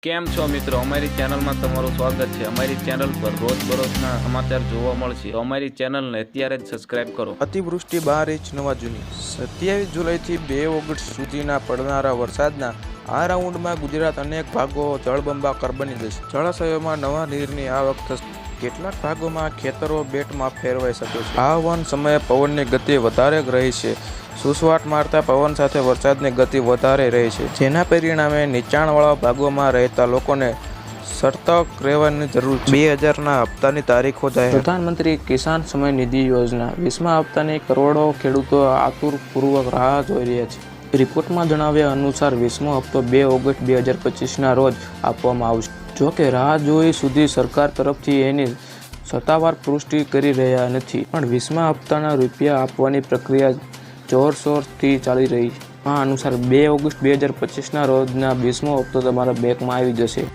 કેમ છો મિત્રો, અમારી ચેનલમાં તમારું સ્વાગત છે। અમારી ચેનલ પર રોજબરોજના સમાચાર જોવા મળશે। અમારી ચેનલને અત્યારે જ સબસ્ક્રાઇબ કરો। અતિવૃષ્ટિ 12 ઇંચ નવા જૂની 27 જુલાઈથી 2 ઓગસ્ટ સુધીના પડનારા વરસાદના આ રાઉન્ડમાં ગુજરાત અનેક ભાગો જળબંબાકાર બની જશે। જળાશયોમાં નવા નીરની આવક થશે। કેટલાક ભાગોમાં ખેતરો બેટમાં ફેરવાઈ શકે છે। આ વન સમયે પવનની ગતિ વધારે રહી છે। સુસવાટ મારતા પવન સાથે વરસાદની ગતિ વધારે રહી છે, જેના પરિણામે નીચાણવાળા ભાગોમાં રહેતા લોકોને સતર્ક રહેવાની જરૂર છે। 2000ના હપ્તાની તારીખો જાહેર। પ્રધાનમંત્રી કિસાન સન્માન નિધિ યોજના 20મા હપ્તાની કરોડો ખેડૂતો આતુરપૂર્વક રાહ જોઈ રહ્યા છે। રિપોર્ટમાં જણાવ્યા અનુસાર 20મો હપ્તો 2 ઓગસ્ટ 2025ના રોજ આપવામાં આવશે। જોકે રાહ જોઈ સુધી સરકાર તરફથી એની સત્તાવાર પુષ્ટિ કરી રહ્યા નથી, પણ 20મા હપ્તાના રૂપિયા આપવાની પ્રક્રિયા જોરશોરથી ચાલી રહી છે। આ અનુસાર 2 ઓગસ્ટ 2025ના રોજના 20મો હપ્તો તમારા બેંકમાં આવી જશે।